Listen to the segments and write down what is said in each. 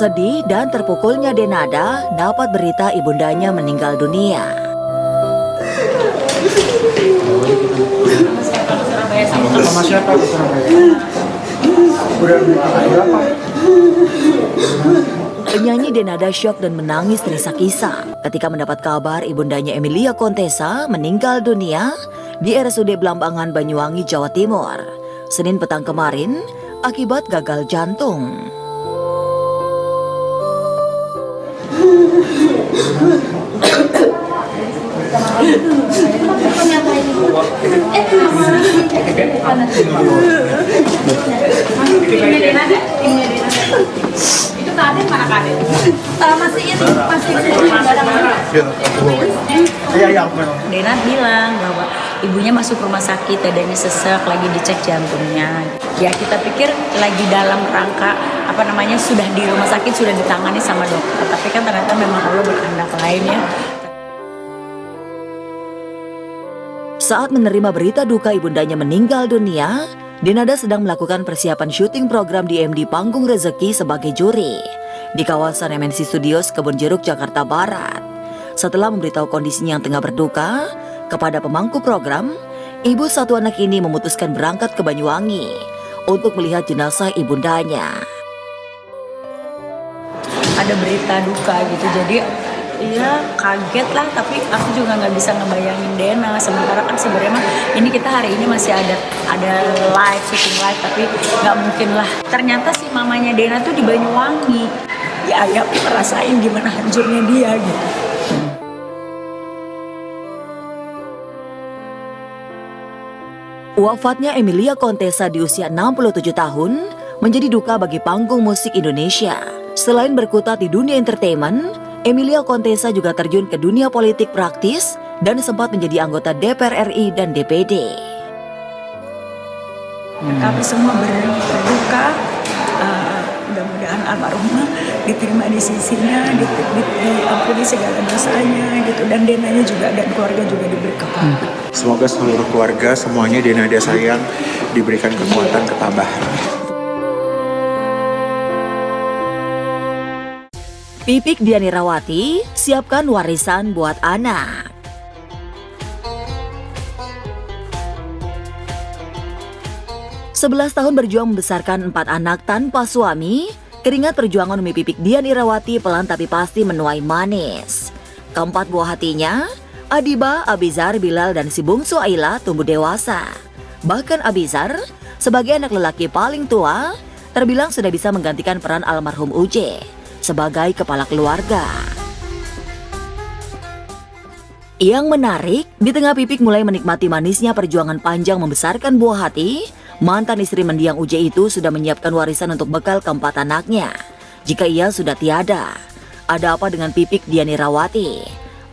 Sedih dan terpukulnya Denada dapat berita ibundanya meninggal dunia. Sama siapa di Surabaya? Udah berapa? Penyanyi Denada syok dan menangis terisak-isak ketika mendapat kabar ibundanya Emilia Contessa meninggal dunia di RSUD Blambangan, Banyuwangi, Jawa Timur, Senin petang kemarin akibat gagal jantung. Itu Kaden mana Kaden? Masih ini masih Dena bilang bahwa ibunya masuk rumah sakit, dadanya sesak, lagi dicek jantungnya. Ya kita pikir lagi dalam rangka sudah di rumah sakit, sudah ditangani sama dokter. Tapi kan ternyata memang Allah berkehendak lain ya. Saat menerima berita duka ibundanya meninggal dunia, Denada sedang melakukan persiapan syuting program di MD Panggung Rezeki sebagai juri di kawasan MNC Studios Kebonjeruk, Jakarta Barat. Setelah memberitahu kondisinya yang tengah berduka kepada pemangku program, ibu satu anak ini memutuskan berangkat ke Banyuwangi untuk melihat jenazah ibundanya. Ada berita duka gitu, jadi iya kaget lah, tapi aku juga nggak bisa ngebayangin Dena. Sementara kan sebenarnya ini kita hari ini masih ada live, syuting live, tapi nggak mungkin lah. Ternyata si mamanya Dena tuh di Banyuwangi. Ya aku ngerasain gimana hancurnya dia gitu. Wafatnya Emilia Contessa di usia 67 tahun menjadi duka bagi panggung musik Indonesia. Selain berkutat di dunia entertainment, Emilia Contessa juga terjun ke dunia politik praktis dan sempat menjadi anggota DPR RI dan DPD. Kami semua berduka, mudah-mudahan almarhumah diterima di sisinya, diampuni segala dosanya gitu, dan Denanya juga dan keluarga juga diberi kekuatan. Semoga seluruh keluarga semuanya Denada sayang diberikan kekuatan ketabahan. Pipik Diani Rawati siapkan warisan buat anak. Sebelas tahun berjuang membesarkan 4 anak tanpa suami, keringat perjuangan Umi Pipik Diani Rawati pelan tapi pasti menuai manis. Keempat buah hatinya, Adiba, Abizar, Bilal, dan si bungsu Aila tumbuh dewasa. Bahkan Abizar, sebagai anak lelaki paling tua, terbilang sudah bisa menggantikan peran almarhum Uje sebagai kepala keluarga. Yang menarik, di tengah Pipik mulai menikmati manisnya perjuangan panjang membesarkan buah hati, mantan istri mendiang Uje itu sudah menyiapkan warisan untuk bekal keempat anaknya. Jika ia sudah tiada, ada apa dengan Pipik Diani Rawati?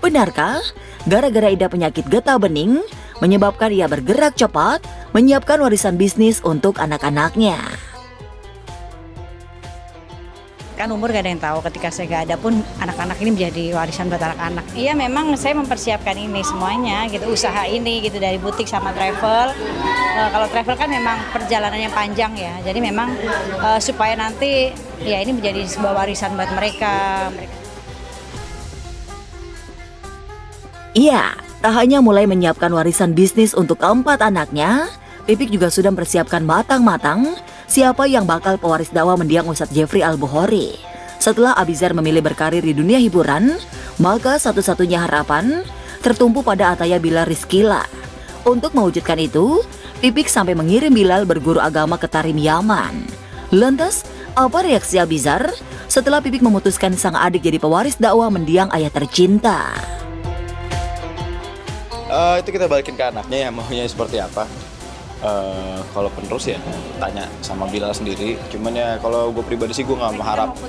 Benarkah gara-gara idap penyakit getah bening menyebabkan ia bergerak cepat menyiapkan warisan bisnis untuk anak-anaknya? Kan umur gak ada yang tahu, ketika saya gak ada pun anak-anak ini menjadi warisan buat anak-anak. Iya memang saya mempersiapkan ini semuanya gitu, usaha ini gitu, dari butik sama travel. Kalau travel kan memang perjalanannya panjang ya, jadi memang supaya nanti ya ini menjadi sebuah warisan buat mereka. Iya, tak hanya mulai menyiapkan warisan bisnis untuk keempat anaknya, Pipik juga sudah mempersiapkan matang-matang siapa yang bakal pewaris dakwah mendiang Ustadz Jeffrey Al-Bukhari. Setelah Abizar memilih berkarir di dunia hiburan, maka satu-satunya harapan tertumpu pada Ataya Bilal Rizkila. Untuk mewujudkan itu, Pipik sampai mengirim Bilal berguru agama ke Tarim, Yaman. Lantas, apa reaksi Abizar setelah Pipik memutuskan sang adik jadi pewaris dakwah mendiang ayah tercinta? Itu kita balikin ke anaknya ya, maunya seperti apa. Kalau penerus ya tanya sama Bilal sendiri. Cuman ya kalau gue pribadi sih gue nggak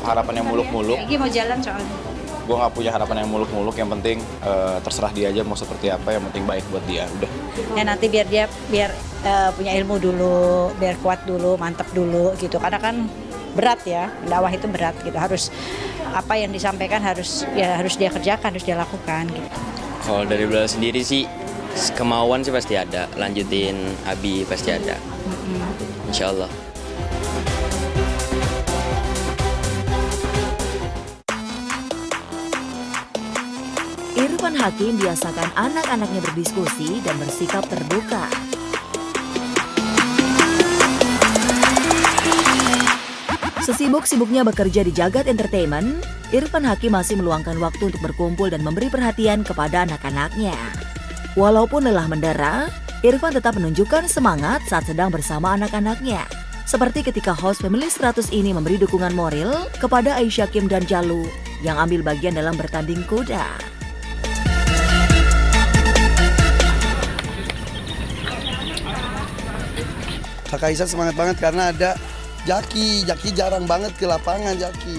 harapan yang muluk-muluk. Lagi mau jalan soalnya. Gue nggak punya harapan yang muluk-muluk. Yang penting terserah dia aja mau seperti apa. Yang penting baik buat dia. Udah. Ya nanti biar dia punya ilmu dulu, biar kuat dulu, mantap dulu gitu. Karena kan berat ya, dakwah itu berat gitu. Harus apa yang disampaikan harus dia kerjakan, harus dia lakukan gitu. Kalau dari Bilal sendiri sih kemauan sih pasti ada, lanjutin Abi pasti ada, Insya Allah. Irfan Hakim biasakan anak-anaknya berdiskusi dan bersikap terbuka. Sesibuk-sibuknya bekerja di jagat entertainment, Irfan Hakim masih meluangkan waktu untuk berkumpul dan memberi perhatian kepada anak-anaknya. Walaupun lelah mendera, Irfan tetap menunjukkan semangat saat sedang bersama anak-anaknya. Seperti ketika host Family 100 ini memberi dukungan moral kepada Aisyah Kim dan Jalu yang ambil bagian dalam bertanding kuda. Kak Aisyah semangat banget karena ada Jaki jarang banget ke lapangan Jaki.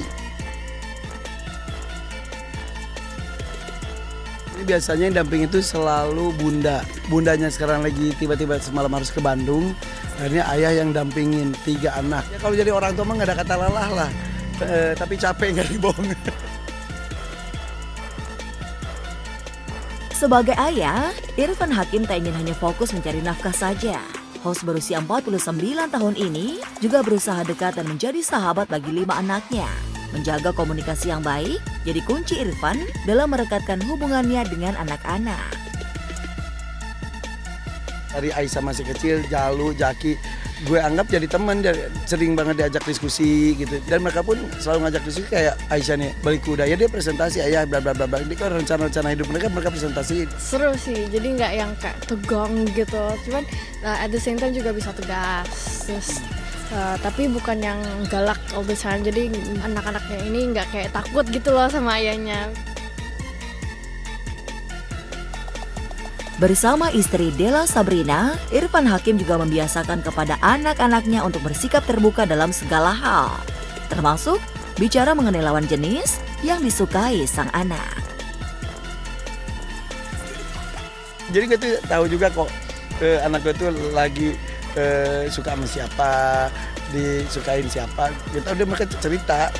Ini biasanya yang damping itu selalu bundanya sekarang lagi tiba-tiba semalam harus ke Bandung. Akhirnya ayah yang dampingin 3 anak. Ya kalau jadi orang tua mah nggak ada kata lelah lah, tapi capek nggak dibohong. Sebagai ayah, Irfan Hakim tak ingin hanya fokus mencari nafkah saja. Host berusia 49 tahun ini juga berusaha dekat dan menjadi sahabat bagi 5 anaknya. Menjaga komunikasi yang baik jadi kunci Irfan dalam merekatkan hubungannya dengan anak-anak. Dari Aisyah masih kecil, Jalu, Jaki, gue anggap jadi teman, sering banget diajak diskusi gitu. Dan mereka pun selalu ngajak diskusi kayak Aisyah nih, balik kuda ya dia presentasi, ayah bla bla bla. Ini kan rencana-rencana hidup mereka presentasi. Seru sih, jadi nggak yang kayak tegang gitu. Cuman at the same time juga bisa tegas. Terus, tapi bukan yang galak all the time. Jadi anak-anaknya ini nggak kayak takut gitu loh sama ayahnya. Bersama istri Della Sabrina, Irfan Hakim juga membiasakan kepada anak-anaknya untuk bersikap terbuka dalam segala hal, termasuk bicara mengenai lawan jenis yang disukai sang anak. Jadi gue tuh tahu juga kok anak gue tuh lagi suka sama siapa, disukain siapa. Gitu, udah mereka cerita.